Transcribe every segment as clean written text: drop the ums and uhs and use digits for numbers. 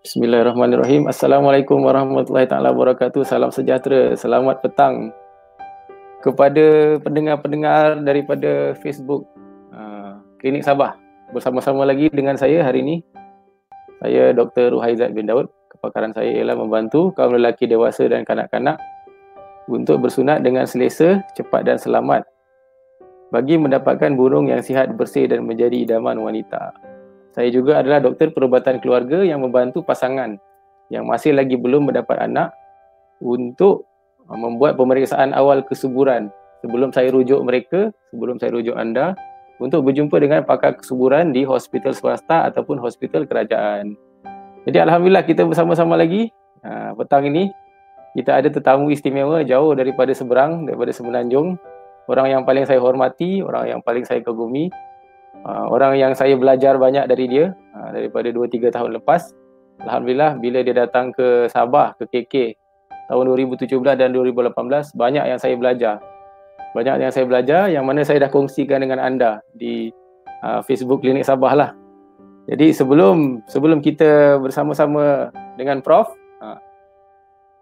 Bismillahirrahmanirrahim. Assalamualaikum warahmatullahi taala wabarakatuh. Salam sejahtera. Selamat petang kepada pendengar-pendengar daripada Facebook Klinik Sabah. Bersama-sama lagi dengan saya hari ini. Saya Dr. Ruhaizat bin Daud. Kepakaran saya ialah membantu kaum lelaki dewasa dan kanak-kanak untuk bersunat dengan selesa, cepat dan selamat bagi mendapatkan burung yang sihat, bersih dan menjadi idaman wanita. Saya juga adalah doktor perubatan keluarga yang membantu pasangan yang masih lagi belum mendapat anak untuk membuat pemeriksaan awal kesuburan sebelum saya rujuk mereka, sebelum saya rujuk anda untuk berjumpa dengan pakar kesuburan di hospital swasta ataupun hospital kerajaan. Jadi alhamdulillah kita bersama-sama lagi petang ini. Kita ada tetamu istimewa jauh daripada seberang, daripada Semenanjung. Orang yang paling saya hormati, orang yang paling saya kagumi. Orang yang saya belajar banyak dari dia daripada 2-3 tahun lepas. Alhamdulillah bila dia datang ke Sabah, ke KK tahun 2017 dan 2018, banyak yang saya belajar. Banyak yang saya belajar yang mana saya dah kongsikan dengan anda di Facebook Klinik Sabah lah. Jadi sebelum kita bersama-sama dengan Prof,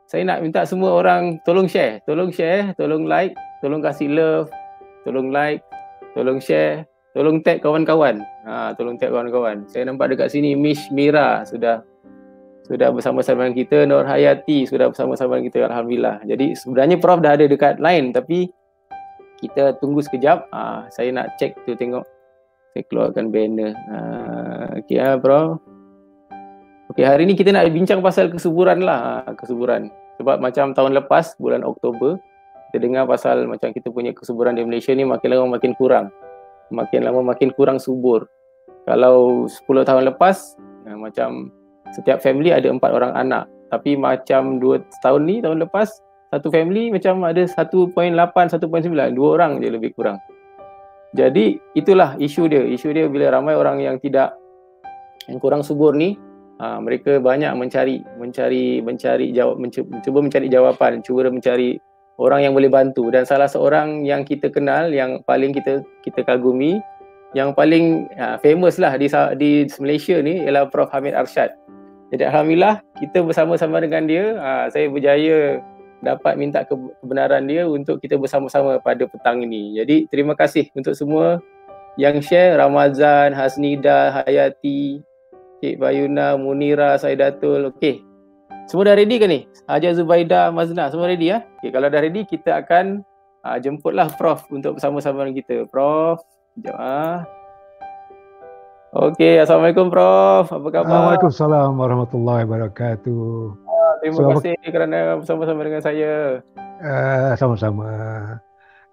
saya nak minta semua orang tolong share, tolong like, tolong kasih love, tolong like, tolong share. Tolong tag kawan-kawan. Tolong tag kawan-kawan. Saya nampak dekat sini Mish Mira sudah bersama-sama dengan kita. Nur Hayati sudah bersama-sama dengan kita. Alhamdulillah. Jadi sebenarnya Prof dah ada dekat line tapi kita tunggu sekejap. Saya nak check tu tengok. Saya keluarkan banner. Okey Prof. Okey, hari ni kita nak bincang pasal kesuburan lah. Kesuburan. Sebab macam tahun lepas bulan Oktober kita dengar pasal macam kita punya kesuburan di Malaysia ni makin lama makin kurang. Makin lama makin kurang subur. Kalau 10 tahun lepas macam setiap family ada 4 orang anak. Tapi macam 2 tahun ni, tahun lepas satu family macam ada 1.8, 1.9, 2 orang je lebih kurang. Jadi itulah isu dia. Isu dia bila ramai orang yang kurang subur ni, mereka banyak cuba mencari jawapan, cuba mencari orang yang boleh bantu. Dan salah seorang yang kita kenal, yang paling kita kagumi, yang paling famous lah di Malaysia ni ialah Prof Hamid Arsyad. Jadi alhamdulillah kita bersama-sama dengan dia, saya berjaya dapat minta kebenaran dia untuk kita bersama-sama pada petang ini. Jadi terima kasih untuk semua yang share. Ramazan, Hasnida, Hayati, Cik Bayuna, Munira, Saidatul. Okey, semua dah ready ke ni? Haja Zubaidah, Mazna, semua ready ya? Okay, kalau dah ready, kita akan jemputlah Prof untuk bersama-sama dengan kita. Prof, sekejap Okey, Assalamualaikum Prof. Apa khabar? Waalaikumsalam warahmatullahi wabarakatuh. Terima kasih kerana bersama-sama dengan saya. Sama-sama.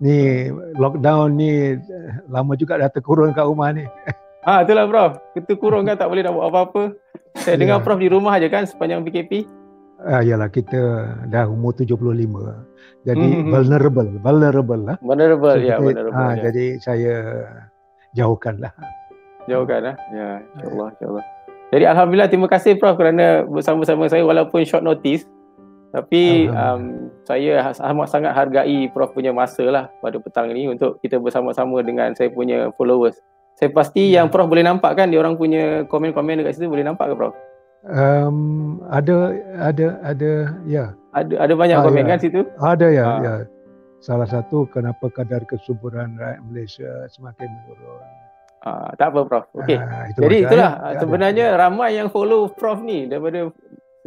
Ni lockdown ni lama juga dah terkurung kat rumah ni. Itulah Prof. Kita kurung kan tak boleh nak buat apa-apa. Saya dengar Prof di rumah aja kan sepanjang PKP. Yalah, kita dah umur 75. Jadi vulnerable lah. Vulnerable, so, ya, vulnerable. Jadi saya jauhkanlah. Jauhkan lah. Ya, insya-Allah. Jadi alhamdulillah, terima kasih Prof kerana bersama-sama saya walaupun short notice. Tapi saya amat sangat hargai Prof punya masa lah pada petang ini untuk kita bersama-sama dengan saya punya followers. Saya pasti yang Prof boleh nampak kan, dia orang punya komen-komen dekat situ, boleh nampak ke Prof? Ada ya. Ada banyak komen kan situ? Ada ya. Salah satu kenapa kadar kesuburan rakyat Malaysia semakin menurun. Tak apa Prof. Okey. Jadi itulah sebenarnya ramai yang follow Prof ni,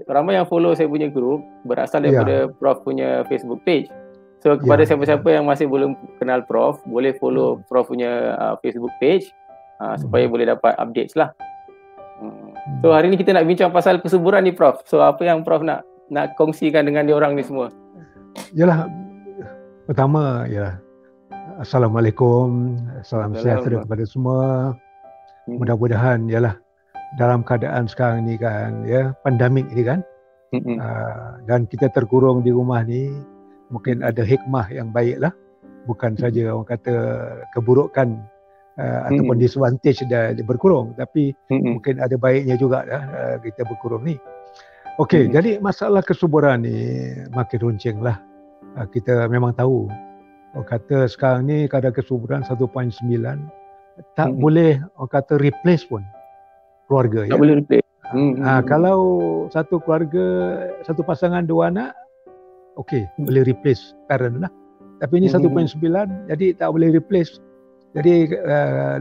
ramai yang follow saya punya grup berasal daripada Prof punya Facebook page. So kepada siapa-siapa yang masih belum kenal Prof, boleh follow Prof punya Facebook page supaya boleh dapat updates lah. So hari ni kita nak bincang pasal kesuburan ni Prof. So apa yang Prof nak kongsikan dengan diorang ni semua? Yalah, pertama ya, Assalamualaikum, salam sejahtera kepada semua. Mudah-mudahan yalah dalam keadaan sekarang ni kan ya, pandemik ni kan, dan kita terkurung di rumah ni, mungkin ada hikmah yang baik lah. Bukan saja orang kata keburukan ataupun disadvantage dah berkurung, tapi mungkin ada baiknya juga kita berkurung ni. Okey, jadi masalah kesuburan ni makin runcing lah. Kita memang tahu, orang kata sekarang ni kadar kesuburan 1.9 tak boleh orang kata replace pun keluarga. Tak boleh replace. Kalau satu keluarga, satu pasangan 2 anak, okey, boleh replace parent lah. Tapi ini 1.9, jadi tak boleh replace. Jadi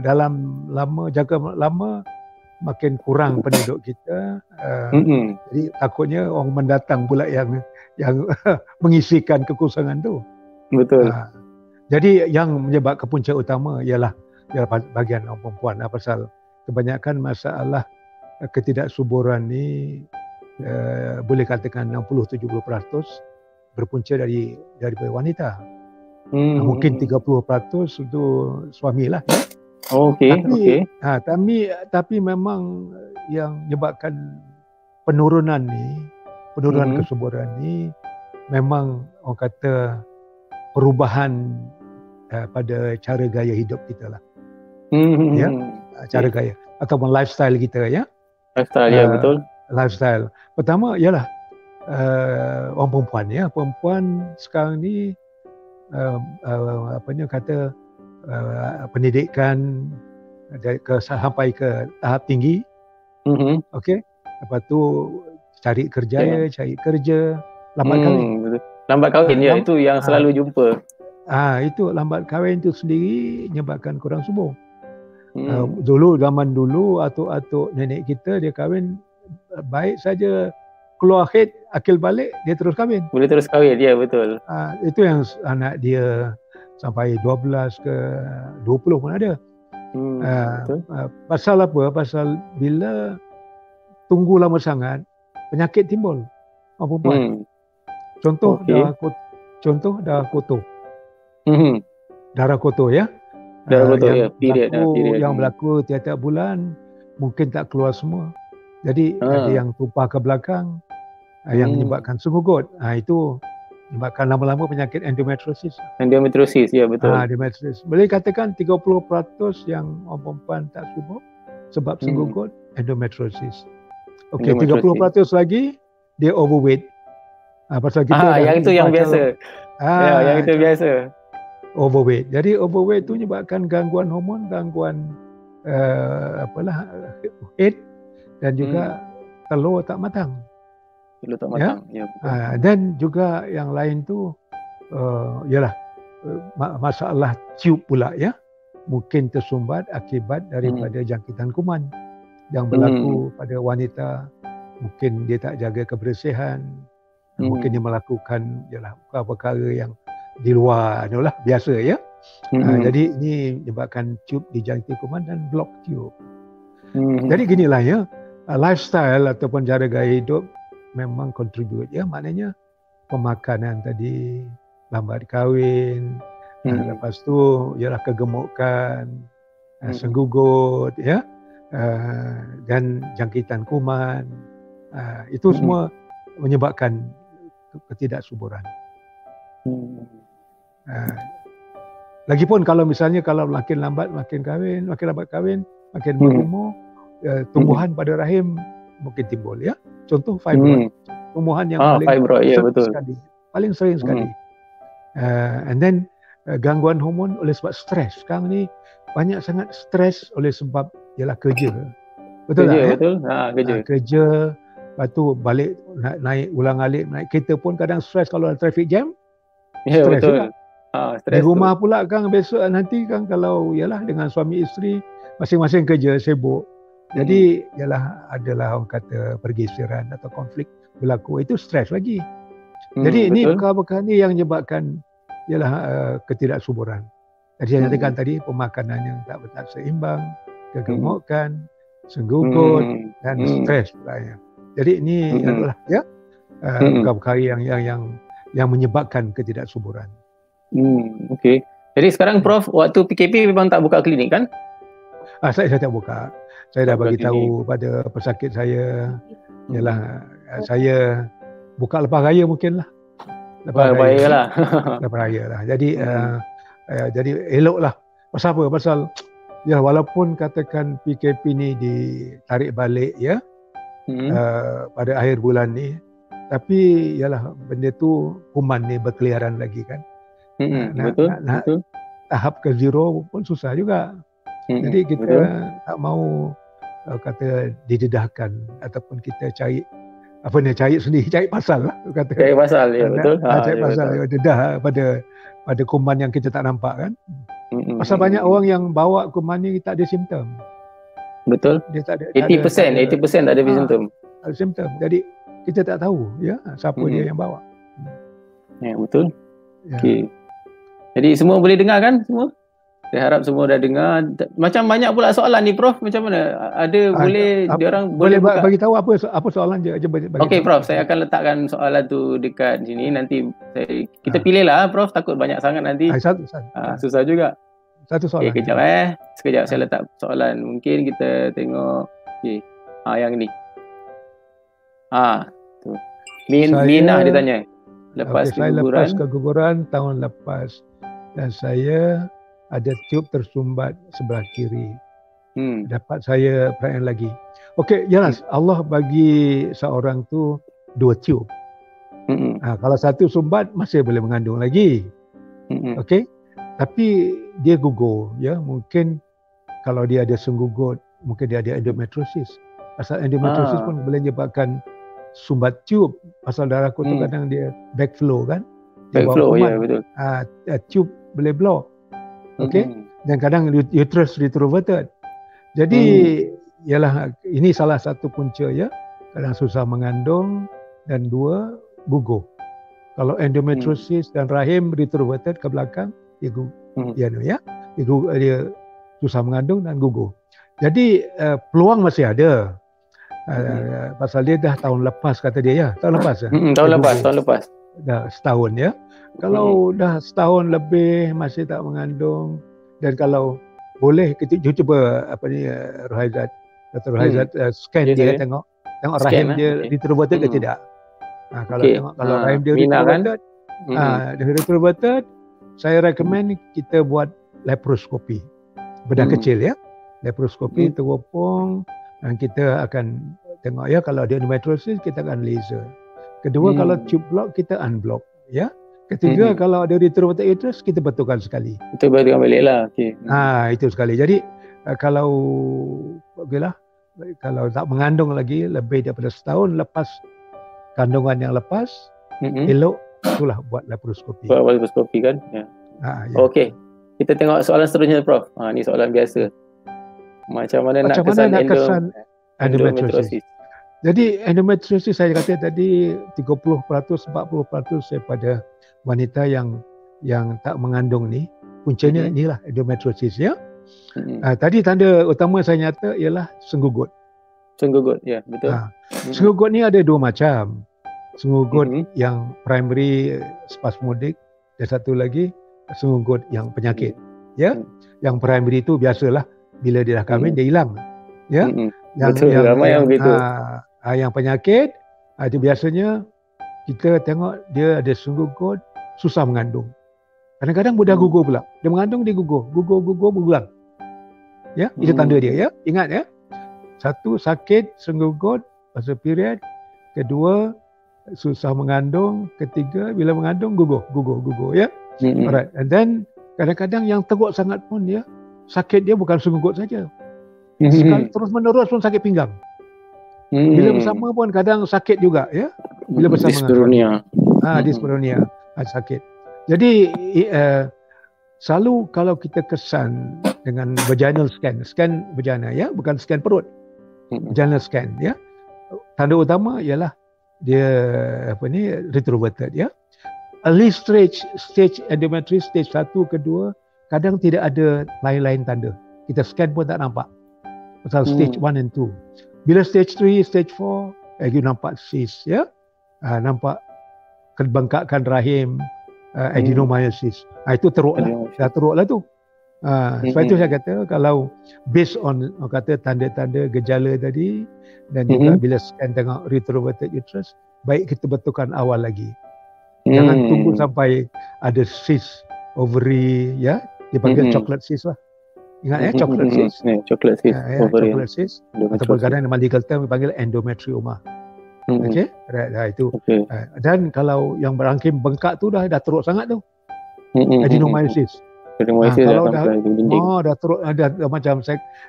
dalam jangka lama makin kurang penduduk kita. Jadi takutnya orang mendatang pula yang mengisikan kekosongan tu. Betul. Jadi yang menyebabkan punca utama ialah bahagian orang perempuan. Pasal kebanyakan masalah ketidaksuburan ni boleh katakan 60-70% berpunca daripada wanita. Mungkin 30% untuk suami lah. Tapi memang yang menyebabkan penurunan kesuburan ni memang orang kata perubahan pada cara gaya hidup kita lah. Cara gaya ataupun lifestyle kita ya. Lifestyle betul. Lifestyle. Pertama ialah orang perempuan ya. Perempuan sekarang ni pendidikan sampai ke tahap tinggi. Okey. Lepas tu cari kerja, lambat kahwin. Betul. Lambat kahwin itu yang selalu jumpa. Itu lambat kahwin tu sendiri menyebabkan kurang subur. Zaman dulu atuk-atuk nenek kita dia kahwin baik saja keluar head akil balik dia terus kahwin. Boleh terus kahwin, ya betul. Itu yang anak dia sampai 12 ke 20 pun ada. Pasal apa? Pasal bila tunggu lama sangat penyakit timbul orang perempuan. Contoh darah kotor. Darah kotor ya. Darah kotor ya, period yang berlaku tiap-tiap bulan mungkin tak keluar semua. Jadi ada yang tumpah ke belakang yang menyebabkan sunggugot. Itu menyebabkan lama-lama penyakit endometriosis. Endometriosis ya betul. Endometriosis. Boleh katakan 30% yang orang perempuan tak subur sebab sunggugot endometriosis. Okey, 30% lagi dia overweight. Pasal kita yang itu yang biasa. Yang itu biasa. Overweight. Jadi overweight tu menyebabkan gangguan hormon, gangguan head dan juga telur tak matang. Telur tak matang. Ya. Dan juga yang lain tu ialah masalah tube pula ya. Mungkin tersumbat akibat daripada jangkitan kuman yang berlaku pada wanita. Mungkin dia tak jaga kebersihan. Mungkin dia melakukan perkara yang di luar itulah biasa ya. Jadi ini menyebabkan tube dijangkiti kuman dan blok tube. Jadi ginilah ya, lifestyle ataupun cara gaya hidup memang contribute ya, maknanya pemakanan tadi, lambat kahwin, lepas tu ialah kegemukan, senggugut ya, dan jangkitan kuman. Itu semua menyebabkan ketidaksuburan. Lagipun kalau misalnya makin lambat kahwin, makin berumur, tumbuhan pada rahim mungkin timbul ya. Contoh fibroid. Tumbuhan yang paling sering sekali. And then gangguan hormon oleh sebab stres. Sekarang ni banyak sangat stres oleh sebab ialah kerja. Betul tak? Betul. Kerja, lepas tu balik naik ulang-alik naik kereta pun kadang stres kalau ada traffic jam. Ya betul. Di rumah pula kan besok nanti kan kalau ialah dengan suami isteri masing-masing kerja sibuk. Jadi adalah orang kata pergeseran atau konflik berlaku, itu stres lagi. Jadi ini perkara-perkara ni yang menyebabkan ialah ketidaksuburan. Jadi saya nyatakan tadi pemakanan yang tak seimbang, kegemukan, senggugut dan stres pula ya. Jadi ini adalah perkara-perkara yang menyebabkan ketidaksuburan. Okey. Jadi sekarang Prof, waktu PKP memang tak buka klinik kan? Saya tak buka. Saya dah bagi tahu pada pesakit saya, ialah saya buka lepas raya mungkin lah. Lepas raya lah. Lepas raya lah. Jadi jadi eloklah. Pasal apa? Pasal ya walaupun katakan PKP ni ditarik balik ya pada akhir bulan ni, tapi ialah benda tu kuman ni berkeliaran lagi kan. Betul. Tahap ke zero pun susah juga. Jadi kita tak mau kata didedahkan ataupun kita cari sendiri, cari pasal lah kata. Cari pasal, ya betul. Cari pasal, dedah pada kuman yang kita tak nampak kan. Pasal banyak orang yang bawa kuman ni tak ada simptom. Betul. Dia tak ada 80% tak ada simptom. Ada simptom. Jadi kita tak tahu ya siapa dia yang bawa. Ya betul. Ya. Okey. Jadi semua boleh dengar kan semua? Saya harap semua dah dengar. Macam banyak pula soalan ni Prof, macam mana? Ada boleh diorang boleh bagi tahu apa soalan je bagi. Okey Prof, saya akan letakkan soalan tu dekat sini, nanti kita pilih lah Prof, takut banyak sangat nanti. Susah juga. Satu soalan. Okey, kejap sekejap saya letak soalan. Mungkin kita tengok. Okey. Yang ni. Tu. Minah dia tanya. Saya lepas keguguran tahun lepas dan saya ada tube tersumbat sebelah kiri. Dapat saya perayaan lagi. Okey, jelas Allah bagi seorang tu 2 tube. Kalau satu sumbat masih boleh mengandung lagi. Okey. Tapi dia gugur ya, mungkin kalau dia ada senggugut, mungkin dia ada endometriosis. Pasal endometriosis pun boleh menyebabkan sumbat tube. Pasal darah kotor kadang dia backflow kan. Backflow, ya betul. Tube boleh block. Okey. Dan kadang uterus retroverted. Jadi ialah ini salah satu punca ya. Kadang susah mengandung dan 2 gugur. Kalau endometriosis dan rahim retroverted ke belakang, dia susah mengandung dan gugur. Jadi peluang masih ada. Pasal dia dah tahun lepas kata dia ya. Tahun lepas ya. Tahun lepas. Dah setahun ya. Kalau dah setahun lebih masih tak mengandung, dan kalau boleh kita cuba Rohaizat, Dr. Rohaizat scan dia tengok rahim dia retroverted ke tidak. Kalau tengok kalau rahim dia retroverted, retroverted, saya recommend kita buat laparoskopi. Bedah kecil ya. Laparoskopi teropong, dan kita akan tengok ya, kalau dia endometriosis kita akan laser. Kedua, kalau tube block kita unblock ya. Ketiga, kalau ada retroverted uterus kita betulkan sekali. Kita betulkan balik lah. Okay. Itu sekali. Jadi kalau tak mengandung lagi lebih daripada setahun lepas kandungan yang lepas, elok itulah buat laparoskopi. Buat laparoskopi kan? Ya. Ya. Okey. Kita tengok soalan seterusnya Prof. Ni soalan biasa. Macam mana nak kesan endometriosis? Jadi endometriosis saya kata tadi 30%, 40% daripada wanita yang tak mengandung ni, puncanya inilah endometriosis ya. Tadi tanda utama saya nyata ialah senggugut. Senggugut, ya betul. Senggugut ni ada 2 macam. Senggugut yang primary spasmodic, dan satu lagi senggugut yang penyakit. Ya. Yang primary itu biasalah bila dia dah kahwin dia hilang. Ya. Betul, ramai yang begitu. Yang penyakit itu biasanya kita tengok dia ada senggugut, susah mengandung. Kadang-kadang mudah gugur pula. Dia mengandung, dia gugur berulang. Ya, itu tanda dia ya. Ingat ya. Satu, sakit, senggugut masa period. Kedua, susah mengandung. Ketiga, bila mengandung gugur ya. Alright. And then kadang-kadang yang teruk sangat pun ya, sakit dia bukan senggugut saja. Sekali terus menerus pun sakit pinggang. Bila bersama pun kadang sakit juga ya. Bila bersama dispareunia. Dispareunia sakit. Jadi selalu kalau kita kesan dengan vaginal scan vagina ya, bukan scan perut. Vaginal scan ya. Tanda utama ialah dia retroverted ya. Early stage endometriosis stage 1, kedua, kadang tidak ada lain-lain tanda. Kita scan pun tak nampak. Pasal stage 1 and 2. Bila stage 3, stage 4, you nampak cyst ya. Nampak kebengkakan rahim, adenomyosis. Itu teruklah. Dah teruklah tu. Sebab itu saya kata kalau based on kata tanda-tanda gejala tadi, dan juga bila scan tengok retroverted uterus, baik kita betulkan awal lagi. Jangan tunggu sampai ada cyst ovary ya, dipanggil chocolate cyst lah. Ingat ya, chocolate cyst. Chocolate cyst ovary. Chocolate cyst. Ataupun kadang dalam legal term dipanggil endometrioma. Okey, itu. Dan kalau yang berangkim bengkak tu dah teruk sangat tu. Adenomyosis. Kalau dah teruk, ada macam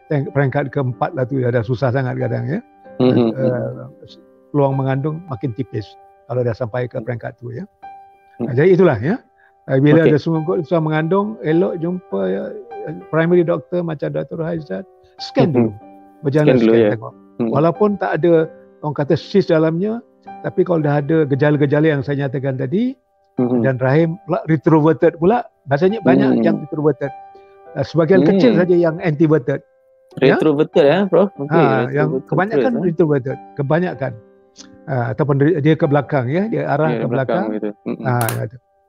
peringkat keempat lah tu, dah susah sangat kadang ya. Peluang mengandung makin tipis kalau dah sampai ke peringkat tu ya. Jadi itulah ya. Bila ada susah mengandung, elok jumpa primary doctor macam Dr. Haizat, scan dulu. Berjalan scan tengok. Walaupun tak ada orang kata cyst dalamnya, tapi kalau dah ada gejala-gejala yang saya nyatakan tadi, dan rahim pula retroverted pula, bahasanya banyak yang retroverted. Sebagian kecil saja yang antiverted. Retroverted ya, Prof? Yang kebanyakan retroverted, kebanyakan. Ataupun dia ke belakang ya, dia arah ke belakang.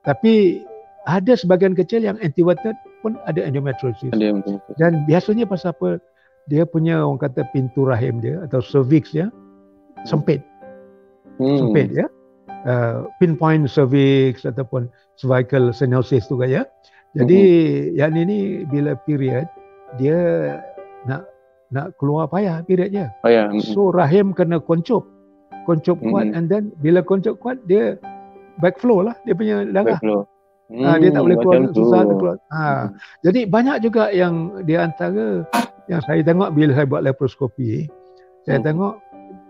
Tapi ada sebagian kecil yang antiverted pun ada endometriosis. Dan biasanya pasal apa? Dia punya orang kata pintu rahim dia atau cervix dia sempit. Sempit ya. Pinpoint cervix ataupun cervical stenosis tu kan ya. Jadi yang ini bila period dia nak keluar payah periodnya. So rahim kena koncup kuat, and then bila koncup kuat dia backflow lah dia punya darah. Dia tak boleh keluar, susah keluar. Jadi banyak juga yang di antara yang saya tengok bila saya buat laparoskopi, saya tengok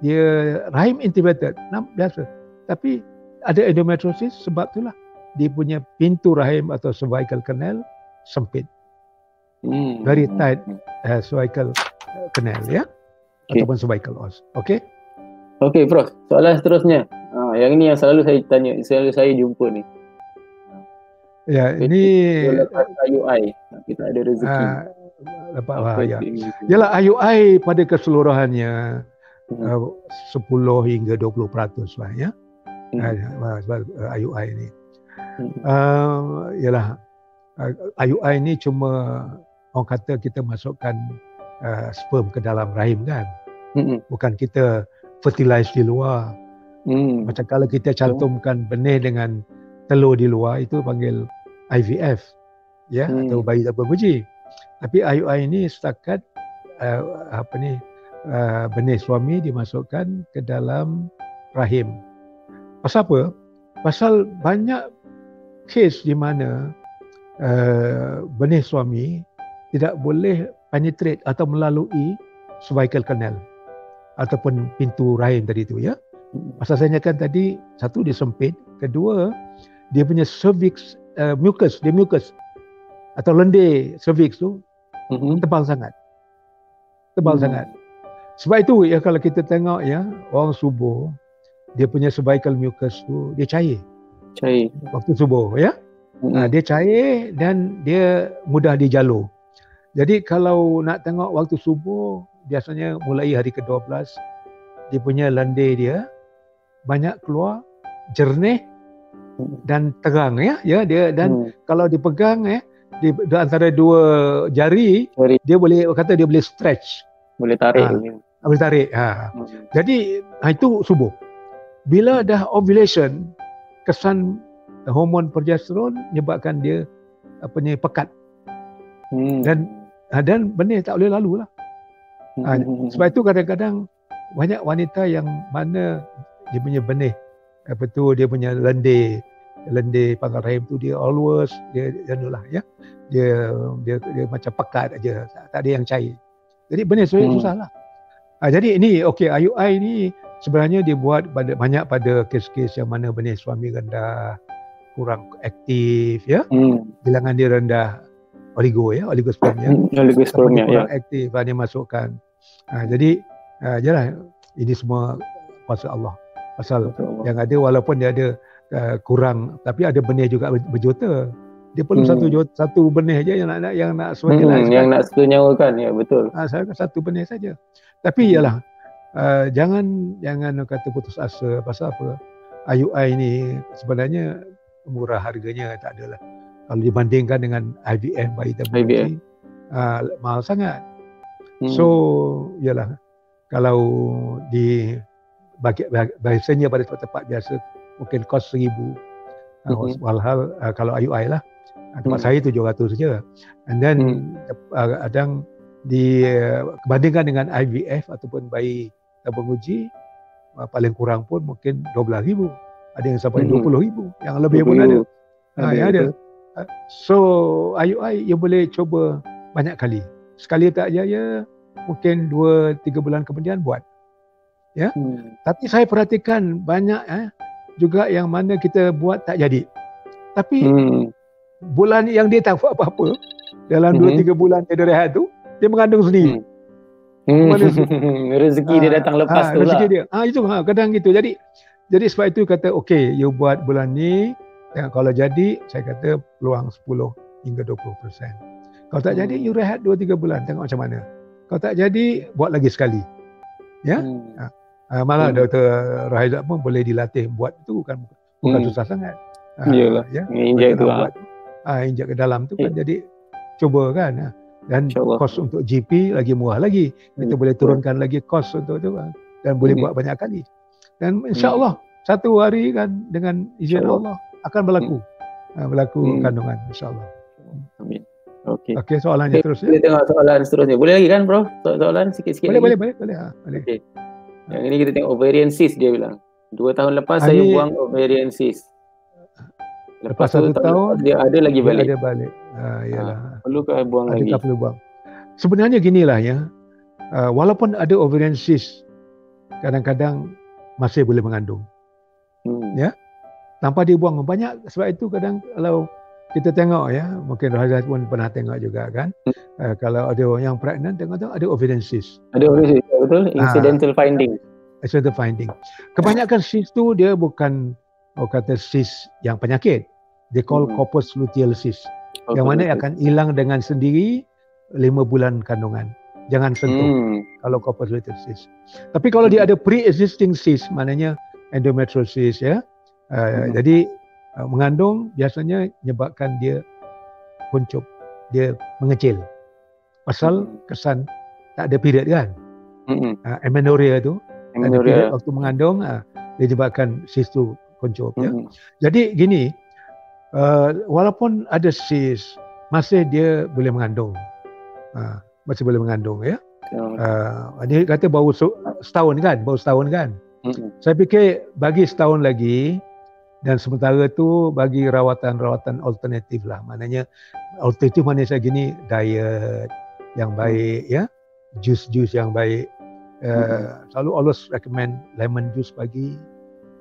dia rahim intubated, biasa. Tapi ada endometriosis sebab itulah dia punya pintu rahim atau cervical canal sempit. Very tight cervical canal ya. Ataupun cervical os. Okey. Okey, Prof. Soalan seterusnya. Yang ini yang selalu saya tanya, selalu saya jumpa ni. Ya, ini IUI. Kita ada rezeki. Yalah, IUI pada keseluruhannya 10 hingga 20% lah ya. IUI ni. Yalah, IUI ni cuma orang kata kita masukkan sperm ke dalam rahim kan. Bukan kita fertilize di luar. Macam kalau kita cantumkan benih dengan telur di luar, itu panggil IVF ya, atau bayi tak beruji. Tapi IUI ini setakat benih suami dimasukkan ke dalam rahim. Pasal apa? Pasal banyak kes di mana benih suami tidak boleh penetrate atau melalui cervical canal ataupun pintu rahim tadi tu ya. Pasal saya nyatakan tadi, satu dia sempit, kedua dia punya cervix mucus atau lendir cervix tu tebal sangat. Sebab itu ya, kalau kita tengok ya, orang subuh dia punya cervical mucus tu dia cair waktu subuh ya. Dia cair dan dia mudah dijalur. Jadi kalau nak tengok waktu subuh, biasanya mulai hari ke-12 dia punya lendir dia banyak keluar jernih dan terang ya dia. Dan kalau dipegang di antara dua jari dia boleh kata dia boleh stretch, boleh tarik. Jadi itu subuh. Bila dah ovulation, kesan hormon progesteron menyebabkan dia pekat. Dan benih tak boleh lalu lah. Sebab itu kadang-kadang banyak wanita yang mana dia punya benih dia punya lendir pangkal rahim tu dia always dia lah ya. Dia macam pekat aja, tak ada yang cair. Jadi benih susah lah. Jadi ini IUI ni sebenarnya dia buat banyak pada kes-kes yang mana benih suami rendah, kurang aktif ya. Bilangan dia rendah, oligospermia kurang aktif, dia masukkan. Jadi jelah ini semua kuasa Allah. Pasal yang ada, walaupun dia ada kurang, tapi ada benih juga berjuta. Dia perlu satu benih aja yang nak yang nak senyawakan ya, betul. Satu benih saja. Tapi ialah jangan kata putus asa. Pasal apa? IUI ni sebenarnya murah harganya, tak adalah. Kalau dibandingkan dengan IVF bayi tabung, mahal sangat. So ialah, kalau biasanya pada tempat biasa mungkin kos 1,000. Walhal kalau IUI lah, tempat saya 700 saja. And then kadang dibandingkan dengan IVF ataupun bayi tabung uji, paling kurang pun mungkin 12,000. Ada yang sampai 20,000, yang lebih pun ada. Ada. So IUI you boleh cuba banyak kali. Sekali tak jaya, mungkin 2-3 bulan kemudian buat. Ya. Tapi saya perhatikan banyak juga yang mana kita buat tak jadi. Tapi bulan yang dia tak buat apa-apa, dalam 2-3 bulan dia rehat tu, dia mengandung sendiri. Rezeki dia datang lepas tu rezeki lah. Dia. Itu kadang gitu. Jadi sebab itu kata okey, you buat bulan ni, kalau jadi saya kata peluang 10 hingga 20%. Kalau tak jadi you rehat 2-3 bulan, tengok macam mana. Kalau tak jadi buat lagi sekali. Ya. Malah Dr. Rahizat pun boleh dilatih buat itu, bukan susah sangat. Iyalah. Ya. Injek tu buat injek ke dalam tu kan jadi cuba kan. Dan kos untuk GP lagi murah lagi. Kita boleh turunkan lagi kos untuk tu kan. Dan boleh buat banyak kali. Dan insya-Allah satu hari kan dengan izin Allah akan berlaku. Berlaku kandungan insya-Allah. Amin. Okey. Okey, soalannya terus ya. Kita tengok soalan seterusnya. Boleh lagi kan, Bro? Soalan sikit-sikit boleh, lagi. Boleh. Okey. Yang ini kita tengok ovarian cyst dia bilang. 2 tahun lepas saya buang ovarian cyst. Lepas 1 tahun dia ada lagi balik. Dia ada balik. Iyalah. Perlukah buang lagi? Adakah perlu buang? Sebenarnya ginilah ya. Walaupun ada ovarian cyst, kadang-kadang masih boleh mengandung. Ya. Tanpa dibuang banyak. Sebab itu kadang kalau kita tengok ya, mungkin Rahizat pun pernah tengok juga kan. Kalau ada orang yang pregnant, tengok-tengok ada ovarian cyst. Ada ovarian cyst, betul? Incidental finding. Incidental finding. Kebanyakan cyst tu dia bukan kata cyst yang penyakit. They call corpus luteal cyst. Yang mana akan hilang dengan sendiri 5 bulan kandungan. Jangan sentuh kalau corpus luteal cyst. Tapi kalau dia ada pre-existing cyst, maknanya endometriosis ya. Jadi mengandung biasanya menyebabkan dia kuncup, dia mengecil. Pasal kesan tak ada period kan. Amenorrhea tu, ada period waktu mengandung, dia menyebabkan cyst tu kuncup ya. Jadi gini, walaupun ada cyst, masih dia boleh mengandung. Masih boleh mengandung ya. Dia kata baru setahun kan. Saya fikir bagi setahun lagi. Dan sementara tu bagi rawatan-rawatan alternatif lah. Maknanya alternatif mana saya gini, diet yang baik ya, jus-jus yang baik. Selalu always recommend lemon juice pagi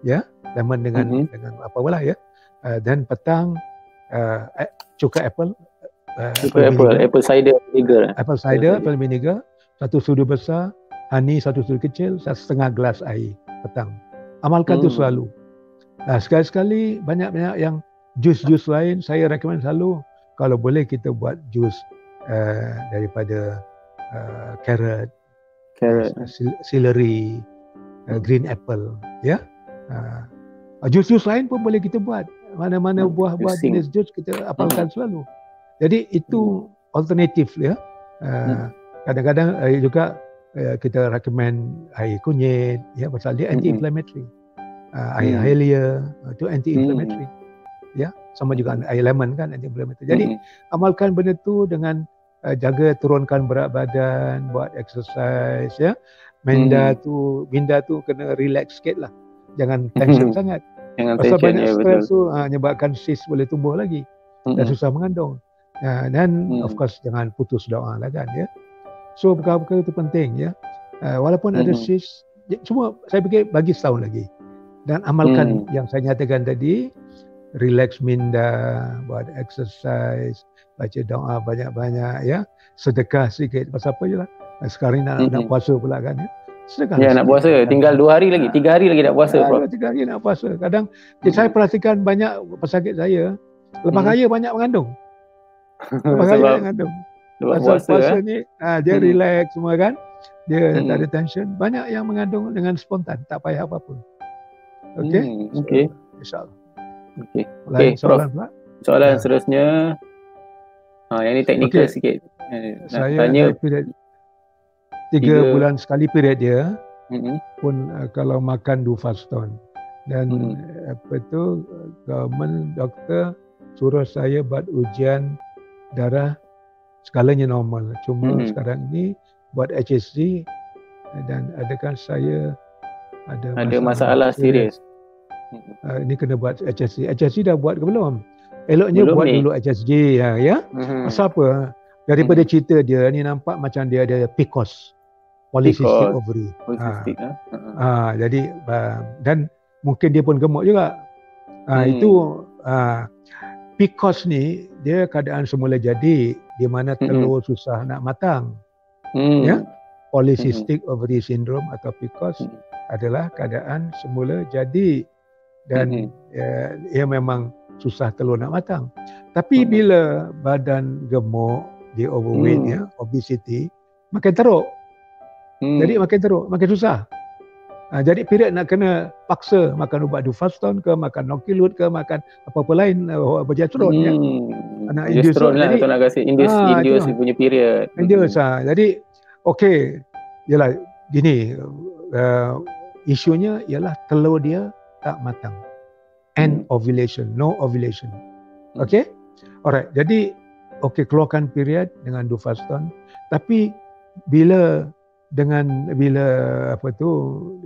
ya, lemon dengan apalah ya. Dan petang cuka apple. Apple cider vinegar. Apple cider vinegar, 1 sudu besar, honey 1 sudu kecil, 1/2 gelas air petang. Amalkan tu selalu. Sekali-sekali banyak-banyak yang jus-jus lain saya recommend selalu kalau boleh kita buat jus daripada carrot, celery, green apple ya. Jus-jus lain pun boleh kita buat. Mana-mana buah-buah jenis jus kita apalkan selalu. Jadi itu alternatif ya. Kadang-kadang juga kita recommend air kunyit ya, pasal dia anti-inflammatory. Air halia itu anti-inflammatory ya, sama juga air lemon kan anti-inflammatory. Jadi amalkan benda tu dengan jaga turunkan berat badan, buat exercise ya. Minda tu kena relax sikit lah, jangan tension sangat. Pasal banyak stres tu menyebabkan cyst boleh tumbuh lagi dan susah mengandung. Dan of course jangan putus doa lah kan ya. So perkara-perkara itu penting ya. Walaupun ada cyst, cuma saya fikir bagi setahun lagi. Dan amalkan yang saya nyatakan tadi, relax minda, buat exercise, baca doa banyak-banyak ya, sedekah sikit. Pasal apa je lah, sekarang nak puasa pula kan ya. Sedekah ya, nak puasa, tinggal 2 hari lagi, 3 hari lagi nak puasa. 3 hari nak puasa. Kadang saya perhatikan banyak pesakit saya, lepas raya banyak mengandung. Lepas raya mengandung. Pasal puasa ni, dia relax semua kan, dia tak ada tension. Banyak yang mengandung dengan spontan, tak payah apa-apa. Okey. Okey. InsyaAllah. Okey. Soalan pula. Soalan seterusnya. Yang ni teknikal sikit. Saya tanya 3 bulan sekali period dia. Pun kalau makan 2 faston. Dan government doktor suruh saya buat ujian darah skalanya normal. Cuma sekarang ni buat HSG dan adakan saya ada masalah serius. Ini kena buat HSC. HSC dah buat ke belum? eloknya Belum buat ni. dulu HSG ya. Pasal apa? Daripada cerita dia ni nampak macam dia ada PCOS, polycystic ovary. Polycystic, Jadi dan mungkin dia pun gemuk juga. Itu PCOS ni dia keadaan semula jadi di mana telur susah nak matang. Ya. Polycystic ovary syndrome atau PCOS adalah keadaan semula jadi dan ia memang susah telur nak matang. Tapi bila badan gemuk, dia overweight ya, obesity, makin teruk. Jadi makin teruk, makin susah. Jadi period nak kena paksa makan ubat Dufaston ke, makan Nokilut ke, makan apa-apa lain, progesterone ya. Nak induce lah, jadi, nak kasi induce punya period. Induce jadi okey, yalah gini, isunya ialah telur dia tak matang. And ovulation, no ovulation. Okey? Alright. Jadi keluarkan period dengan Dufaston, tapi bila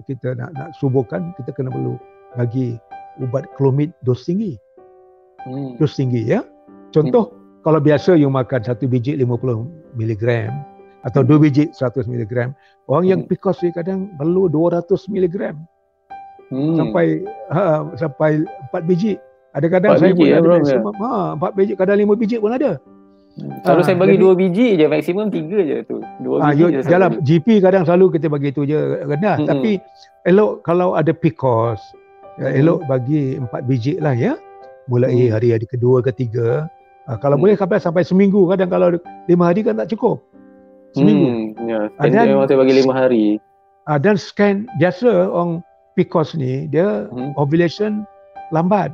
kita nak subuhkan, kita kena perlu bagi ubat Clomid dos tinggi. Dos tinggi ya. Contoh kalau biasa you makan 1 biji 50 mg atau 2 biji 100 mg, orang yang PCOS ni kadang perlu 200 mg. Sampai 4 biji. Ada kadang saya pun ada maksimum 4 biji, kadang 5 biji pun ada. Selalu saya bagi 2 biji je, maksimum 3 je tu. 2 biji je. Dalam GP kadang selalu kita bagi tu je rendah. Tapi elok kalau ada PCOS, elok bagi 4 biji lah ya. Mulai hari kedua, ketiga. Kalau boleh sampai seminggu. Kadang kalau 5 hari kan tak cukup. Seminggu. Dan memang saya bagi 5 hari. Dan scan biasa orang PCOS ni dia ovulation lambat.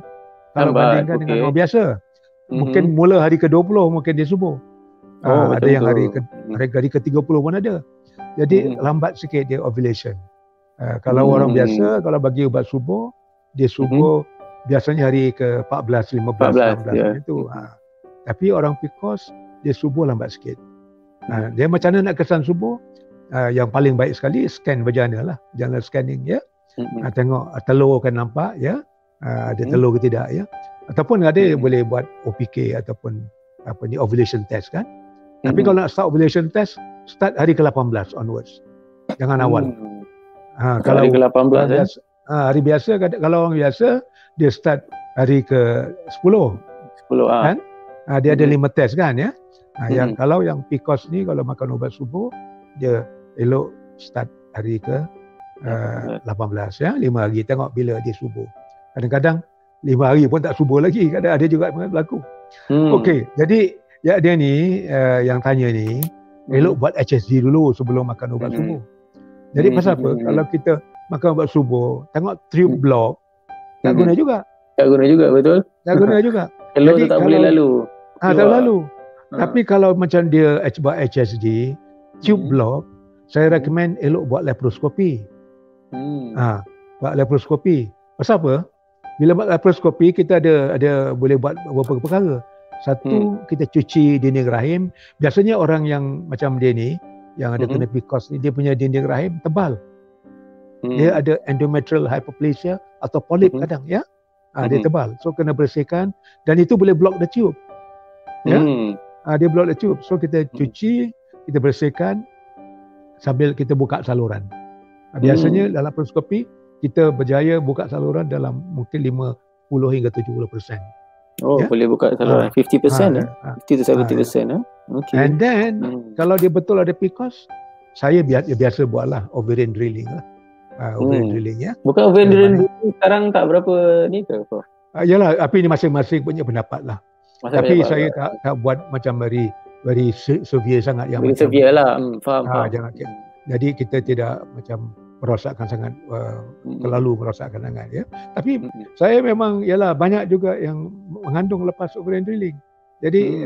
Kalau bandingkan dengan orang biasa. Mungkin mula hari ke-20 mungkin dia subuh. Ada yang hari ke-30 pun ada. Jadi lambat sikit dia ovulation. Kalau orang biasa, kalau bagi ubat subuh, dia subuh biasanya hari ke-14, 15, 16 itu. Tapi orang PCOS dia subuh lambat sikit. Dia macam mana nak kesan subuh? Yang paling baik sekali scan vagina lah, vagina scanning ya. Tengok telur kan nampak ya. Ada telur ke tidak ya. Ataupun ada boleh buat OPK ataupun ovulation test kan. Tapi kalau nak start ovulation test, start hari ke-18 onwards. Jangan awal. Kalau hari ke-18 hari biasa, kalau orang biasa dia start hari ke-10. 10 kan? Dia ada 5 test kan ya. Yang kalau yang PCOS ni kalau makan ubat subuh, dia elok start hari ke-18 ya, 5 hari, tengok bila dia subuh. Kadang-kadang 5 hari pun tak subuh lagi, kadang ada juga berlaku. Okey, jadi dia ni yang tanya ni, elok buat HSG dulu sebelum makan ubat subuh. Jadi pasal apa? Kalau kita makan ubat subuh, tengok tube block, tak guna juga. Tak guna juga, betul? Tak guna juga. Telur tu tak boleh lalu. Tak lalu. Tapi kalau macam dia buat HSG, tube block, saya recommend elok buat laparoskopi. Buat laparoskopi. Pasal apa? Bila buat laparoskopi, kita ada boleh buat beberapa perkara. Satu, kita cuci dinding rahim. Biasanya orang yang macam dia ni, yang ada kena PCOS ni, dia punya dinding rahim tebal. Dia ada endometrial hyperplasia atau polip kadang ya. Dia tebal. So kena bersihkan dan itu boleh block the tube. Ya. Dia block the tube. So kita cuci, kita bersihkan sambil kita buka saluran. Biasanya dalam laparoskopi kita berjaya buka saluran dalam mungkin 50 hingga 70%. Boleh buka saluran 50%, 50 to 70%. Okay. And then kalau dia betul ada PCOS, saya biasa buatlah ovarian drilling lah. Ovarian drilling ya. Bukan ovarian drilling sekarang tak berapa ni ke? Yalah, tapi ini masing-masing punya pendapat lah. Tapi saya tak buat macam very severe sangat yang macam severe lah. Faham. Jangan. Jadi kita tidak macam merosakkan sangat, terlalu merosakkan sangat ya. Tapi saya memang ialah banyak juga yang mengandung lepas ovarian drilling. Jadi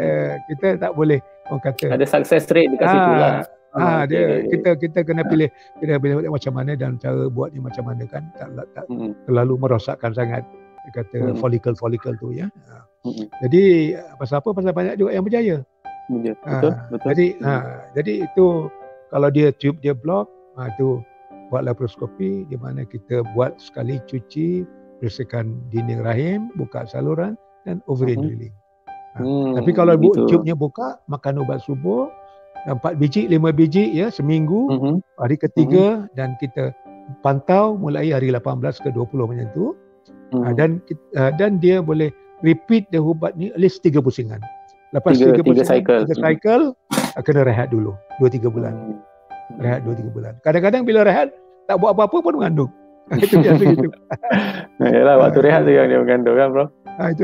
kita tak boleh orang kata ada success rate dekat situ lah. Kita kena pilih macam mana dan cara buatnya macam mana kan, tak terlalu merosakkan sangat kata follicle tu ya. Jadi pasal apa? Pasal banyak juga yang berjaya. Betul. Jadi itu kalau dia tube dia block, itu buat laparoskopi di mana kita buat sekali cuci, bersihkan dinding rahim, buka saluran, dan ovarian drilling. Tapi kalau tube-nya buka, makan ubat subuh 4 biji, 5 biji ya seminggu, hari ketiga dan kita pantau mulai hari 18 ke 20 macam tu. Dan dia boleh repeat dia ubat ni at least 3 pusingan. Lepas 3 cycle kena rehat dulu 2-3 bulan. Rehat 2-3 bulan. Kadang-kadang bila rehat tak buat apa-apa pun mengandung. Itu biasa gitu. Yalah, waktu rehat tu yang dia mengandung kan, Prof.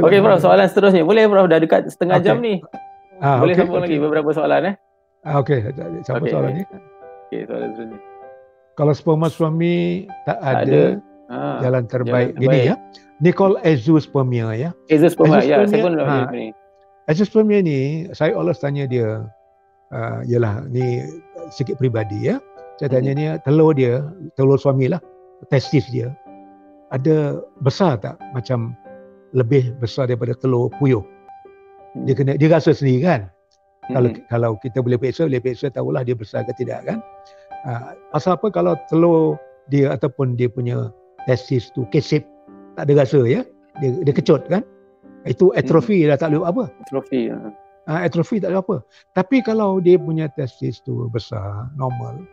Okey, Prof, soalan seterusnya. Boleh, Prof, dah dekat setengah jam ni. Boleh sambung lagi beberapa soalan Okey, siapa soalan ni? Okey, soalan seterusnya. Kalau sperma suami tak ada jalan terbaik. Gini ya. Nicole azoospermia ya. Azoospermia, ya, saya pun ni. Azoospermia ni saya always tanya dia, yalah ni sikit peribadi ya. Saya tanya dia telur suami lah, testis dia ada besar tak, macam lebih besar daripada telur puyuh. Dia rasa sendiri kan. Kalau kita boleh periksa tahulah dia besar ke tidak kan. Pasal apa kalau telur dia ataupun dia punya testis tu kesip, tak ada rasa ya, dia kecut kan, itu atrofi dah, tak boleh buat apa. Atrofi tak ada apa. Tapi kalau dia punya testis tu besar, normal,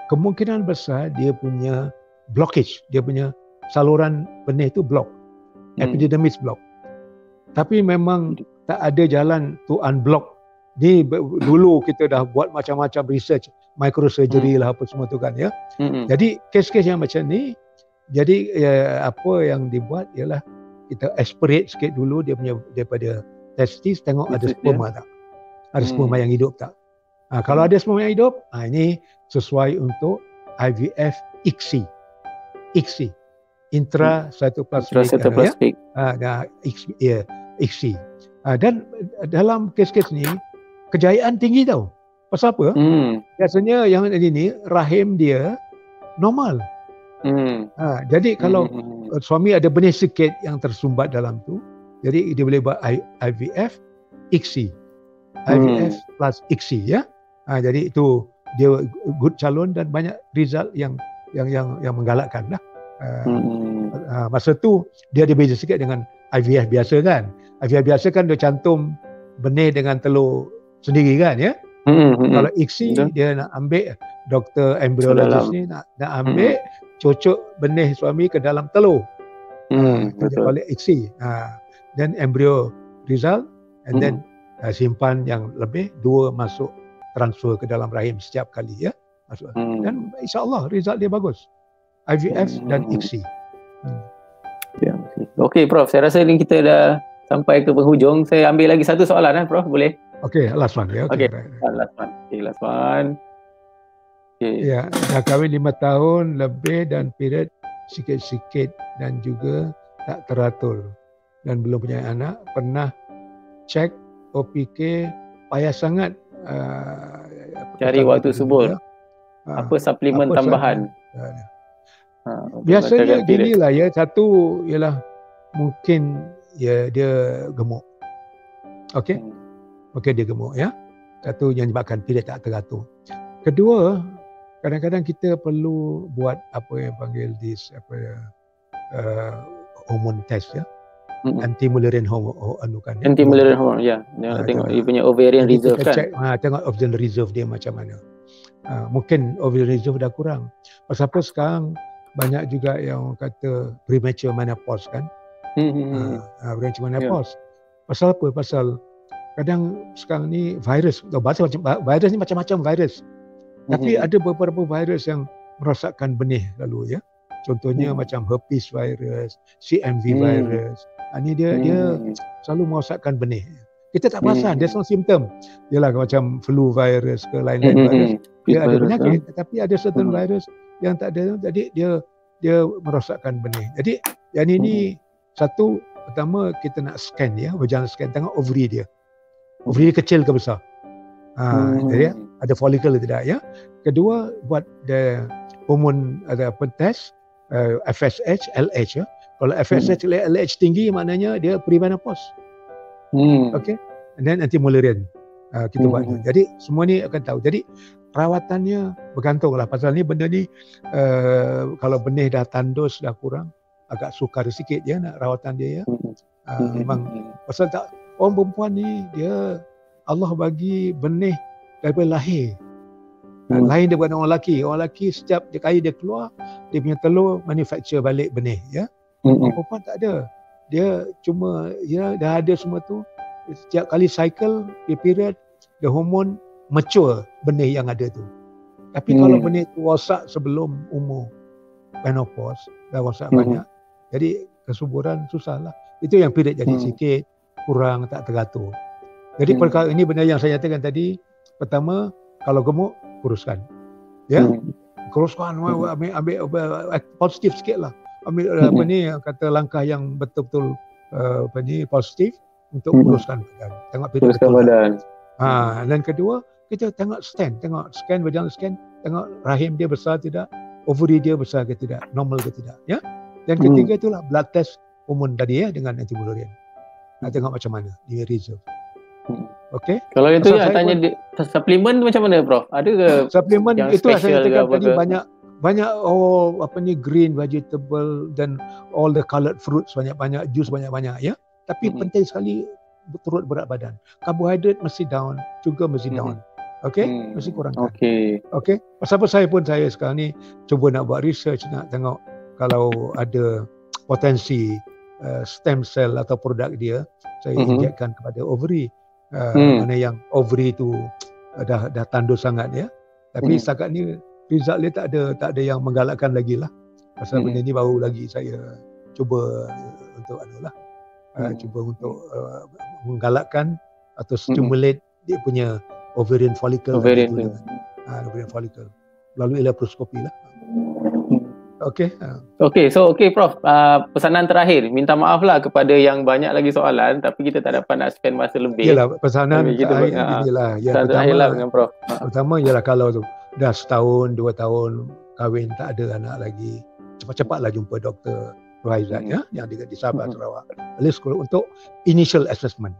kemungkinan besar dia punya blockage, dia punya saluran benih tu block, epididymis block. Tapi memang tak ada jalan to unblock. Ni dulu kita dah buat macam-macam research, microsurgery lah apa semua tu kan ya. Jadi kes-kes yang macam ni, jadi apa yang dibuat ialah kita aspirate sikit dulu dia punya daripada testis, tengok ada sperma tak, ada sperma yang hidup tak. Kalau ada sperma yang hidup, ini sesuai untuk IVF ICSI, intracytoplasmic ICSI. Dan dalam kes-kes ni kejayaan tinggi tau. Pasal apa? Biasanya yang ini rahim dia normal. Jadi kalau suami ada benih sikit yang tersumbat dalam tu, jadi dia boleh buat IVF ICSI, IVF plus ICSI ya. Jadi itu dia good calon dan banyak result yang menggalakkan lah. Masa tu dia ada beza sikit dengan IVF biasa kan. IVF biasa kan dia cantum benih dengan telur sendiri kan ya. Kalau ICSI dia nak ambil, doktor embryologist ni nak ambil cocok benih suami ke dalam telur. Dia balik ICSI. Dan embryo result and then simpan yang lebih, 2 masuk transfer ke dalam rahim setiap kali ya. Dan insya-Allah result dia bagus. IVF dan ICSI. Okey, Prof, saya rasa ni kita dah sampai ke penghujung. Saya ambil lagi satu soalan Prof, boleh? Okey, last one ya. Okey, last one. Ya, dah kahwin 5 tahun lebih dan period sikit-sikit dan juga tak teratur dan belum punya anak. Pernah cek OPK, payah sangat cari waktu subur. Apa suplemen tambahan? Biasanya ginilah ya, satu ialah mungkin ya dia gemuk. Okey. Dia gemuk ya. Satu yang menyebabkan period tak teratur. Kedua, kadang-kadang kita perlu buat apa yang panggil hormone test ya. Anti-Mullerian hormone kan. Anti-Mullerian hormone ya. Tengok dia punya ovarian reserve kan. Tengok ovarian reserve dia macam mana. Mungkin ovarian reserve dah kurang. Pasal apa sekarang banyak juga yang kata premature menopause kan. Premature menopause. Pasal apa? Pasal kadang sekarang ni virus ni macam-macam virus. Tapi ada beberapa virus yang merosakkan benih lalu ya. Contohnya macam herpes virus, CMV virus. Ini dia selalu merosakkan benih. Kita tak perasan, dia semua simptom. Yalah macam flu virus ke lain-lain virus. Dia ada penyakit, tapi ada certain virus yang tak ada, jadi dia merosakkan benih. Jadi yang ini satu, pertama kita nak scan ya, berjalan scan, tengok ovary dia. Ovary dia kecil ke besar. Jadi ada follicle ke tidak ya. Kedua, buat the hormon, ada apa test, FSH, LH ya. Kalau FSH, LH tinggi maknanya dia premenopause. Okay. And then anti-Mullerian kita buat. Jadi semua ni akan tahu. Jadi rawatannya bergantung lah. Pasal ni benda ni kalau benih dah tandus, dah kurang, agak sukar sikit je nak rawatan dia ya. Memang pasal tak, orang perempuan ni dia Allah bagi benih daripada lahir. Lain daripada orang lelaki. Orang lelaki setiap kali dia keluar, dia punya telur manufacture balik benih, ya. Orang perempuan tak ada. Dia cuma dah ada semua tu. Setiap kali cycle, dia period, the hormone mature benih yang ada tu. Tapi kalau benih tu rosak sebelum umur menopause, dah rosak banyak, jadi kesuburan susah lah. Itu yang period jadi sikit, kurang, tak teratur. Jadi perkara ini benda yang saya nyatakan tadi. Pertama, kalau gemuk, kuruskan. Ya, kuruskan, ambil positif sikit lah. Ambil apa ni, kata langkah yang betul-betul positif untuk kuruskan badan. Tengok period kuruskan badan. Dan kedua, kita tengok scan vaginal scan, tengok rahim dia besar tidak, ovary dia besar ke tidak, normal ke tidak, ya. Dan ketiga itulah blood test hormon tadi, ya, dengan anti-mullerian. Nak tengok macam mana dia reserve. Okey. Kalau itu ya tanya suplemen macam mana, Prof? Ada ke suplemen? Itulah saya katakan tadi, banyak green vegetable dan all the coloured fruits, banyak jus banyak, ya. Tapi penting sekali turut berat badan. Karbohidrat mesti down, sugar mesti down. Okey, mesti kurangkan. Okey. Pasal saya sekarang ni cuba nak buat research, nak tengok kalau ada potensi stem cell atau produk dia, saya injekkan kepada ovary. Mana yang ovary tu dah tandur sangat, ya. Tapi setakat ni result dia tak ada yang menggalakkan lagi lah. Pasal benda ni baru lagi saya cuba untuk cuba untuk menggalakkan atau stimulate dia punya ovarian follicle. Ovarian follicle melalui laparoskopi lah. Okey, so Prof, pesanan terakhir, minta maaf lah kepada yang banyak lagi soalan tapi kita tak dapat nak spend masa lebih. Yalah, pesanan inilah yang pertama dengan Prof. Pertama ialah kalau dah setahun 2 tahun kahwin tak ada anak lagi, cepat-cepatlah jumpa doktor Rohaizat, ya, yang di Sabah, Sarawak. At least untuk initial assessment,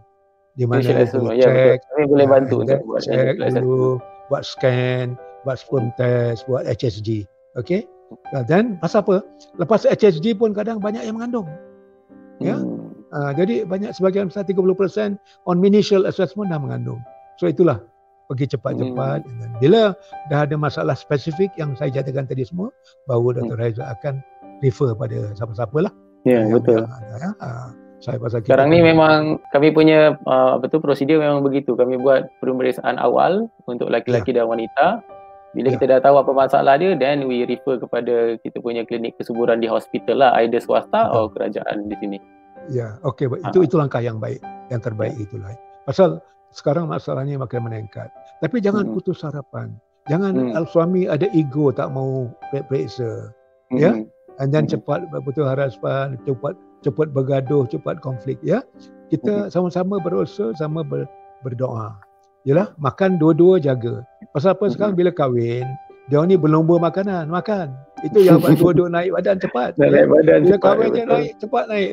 di mana check, kami boleh bantu untuk buat check dulu, buat scan, buat sperm test, buat HSG. Okey. Dan pasal apa? Lepas HSG pun kadang banyak yang mengandung. Ya. Jadi banyak, sebagian besar 30% on initial assessment dah mengandung. So itulah, pergi cepat-cepat. Bila dah ada masalah spesifik yang saya katakan tadi semua, baru Dr. Rohaizat akan refer pada siapa-siapa lah. Ya, betul. Saya pasal sekarang ni memang kami punya prosedur memang begitu. Kami buat pemeriksaan awal untuk lelaki-lelaki dan wanita. Bila kita dah tahu apa masalah dia, then we refer kepada kita punya klinik kesuburan di hospital lah, either swasta atau kerajaan di sini. Ya, okey. Itu langkah yang baik, yang terbaik itulah. Pasal sekarang masalahnya makin meningkat. Tapi jangan putus harapan. Jangan suami ada ego tak mau periksa. Ya. And then cepat putus harapan, cepat bergaduh, cepat konflik, ya. Kita sama-sama berusaha, sama berdoa. Yalah, makan dua-dua jaga. Pasal apa sekarang bila kahwin, dia ni berlomba makan. Itu yang buat dua-dua naik badan cepat. Naik badan bila cepat. Kahwin dia naik cepat naik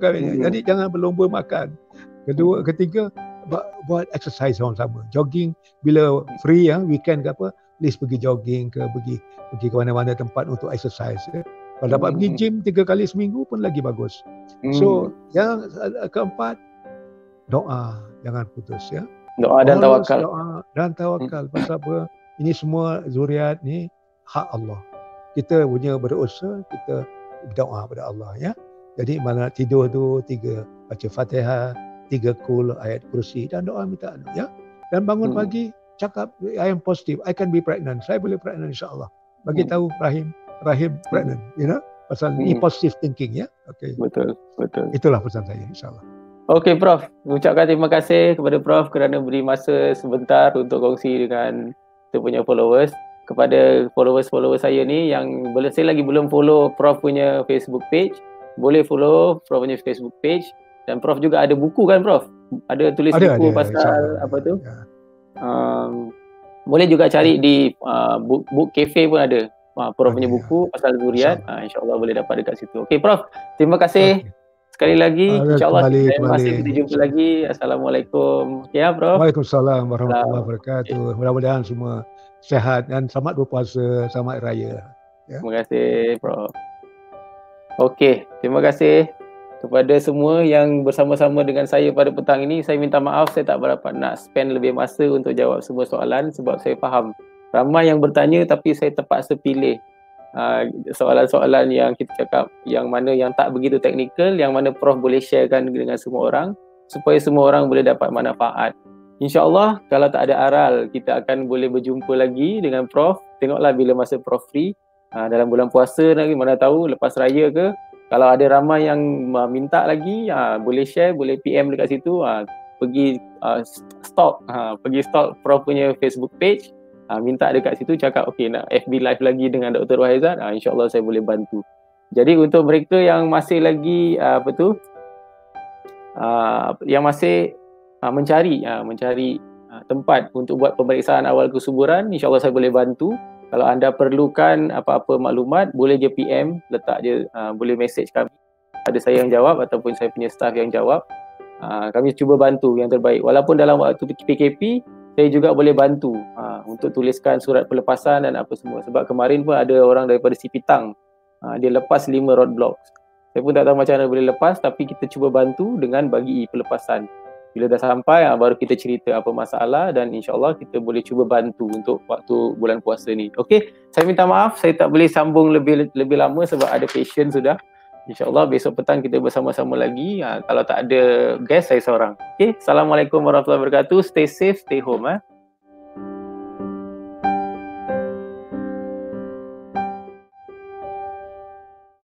kahwinnya. Jadi jangan berlomba makan. Ketiga, buat exercise sama-sama. Jogging bila free, ya, weekend ke apa, please pergi jogging ke pergi ke mana-mana tempat untuk exercise, ya. Kalau dapat pergi gym 3 kali seminggu pun lagi bagus. So, yang keempat, doa, jangan putus, ya. Doa dan tawakal. Doa dan tawakal. Pasal apa? Ini semua zuriat ni hak Allah. Kita punya berusaha, kita berdoa kepada Allah, ya. Jadi mana tidur tu 3 baca Fatihah, 3 kul ayat kursi dan doa minta anak, ya. Dan bangun pagi cakap I am positive, I can be pregnant. Saya boleh pregnant, insya-Allah. Bagi tahu rahim pregnant, you know. Pasal ni positive thinking, ya. Okey. Betul. Itulah pesan saya, insya-Allah. Okey, Prof. Ucapkan terima kasih kepada Prof kerana beri masa sebentar untuk kongsi dengan kita punya followers. Kepada followers saya ni yang saya lagi belum follow Prof punya Facebook page, boleh follow Prof punya Facebook page. Dan Prof juga ada buku kan, Prof? Ada tulis buku pasal apa tu? Boleh juga cari di book cafe pun ada. Prof punya buku pasal zuriat. InsyaAllah boleh dapat dekat situ. Okey, Prof. Terima kasih. Sekali lagi, insyaAllah kita masih kita jumpa lagi. Assalamualaikum. Ya, Prof. Waalaikumsalam warahmatullahi wabarakatuh. Mudah-mudahan semua sihat dan selamat berpuasa, selamat raya. Ya. Terima kasih, Prof. Okey, terima kasih. Kepada semua yang bersama-sama dengan saya pada petang ini, saya minta maaf saya tak berapa nak spend lebih masa untuk jawab semua soalan sebab saya faham ramai yang bertanya tapi saya terpaksa pilih soalan-soalan yang kita cakap yang mana yang tak begitu teknikal, yang mana Prof boleh sharekan dengan semua orang supaya semua orang boleh dapat manfaat. InsyaAllah kalau tak ada aral, kita akan boleh berjumpa lagi dengan Prof. Tengoklah bila masa Prof free, dalam bulan puasa lagi, mana tahu lepas raya ke. Kalau ada ramai yang minta lagi, boleh share, boleh PM dekat situ, pergi stalk Prof punya Facebook page, minta dekat situ, cakap okey nak FB live lagi dengan Dr. Wahyzat, insyaAllah saya boleh bantu. Jadi untuk mereka yang masih lagi yang masih mencari tempat untuk buat pemeriksaan awal kesuburan, insyaAllah saya boleh bantu. Kalau anda perlukan apa-apa maklumat, boleh je PM, letak je, boleh message kami. Ada saya yang jawab ataupun saya punya staff yang jawab. Kami cuba bantu yang terbaik. Walaupun dalam waktu PKP, saya juga boleh bantu untuk tuliskan surat pelepasan dan apa semua. Sebab kemarin pun ada orang daripada Sipitang, dia lepas 5 roadblocks. Saya pun tak tahu macam mana boleh lepas, tapi kita cuba bantu dengan bagi pelepasan. Bila dah sampai, baru kita cerita apa masalah dan insyaAllah kita boleh cuba bantu untuk waktu bulan puasa ni. Okey, saya minta maaf, saya tak boleh sambung lebih lama sebab ada patient sudah. InsyaAllah besok petang kita bersama-sama lagi. Kalau tak ada guest, saya seorang. Okey, Assalamualaikum warahmatullahi wabarakatuh. Stay safe, stay home.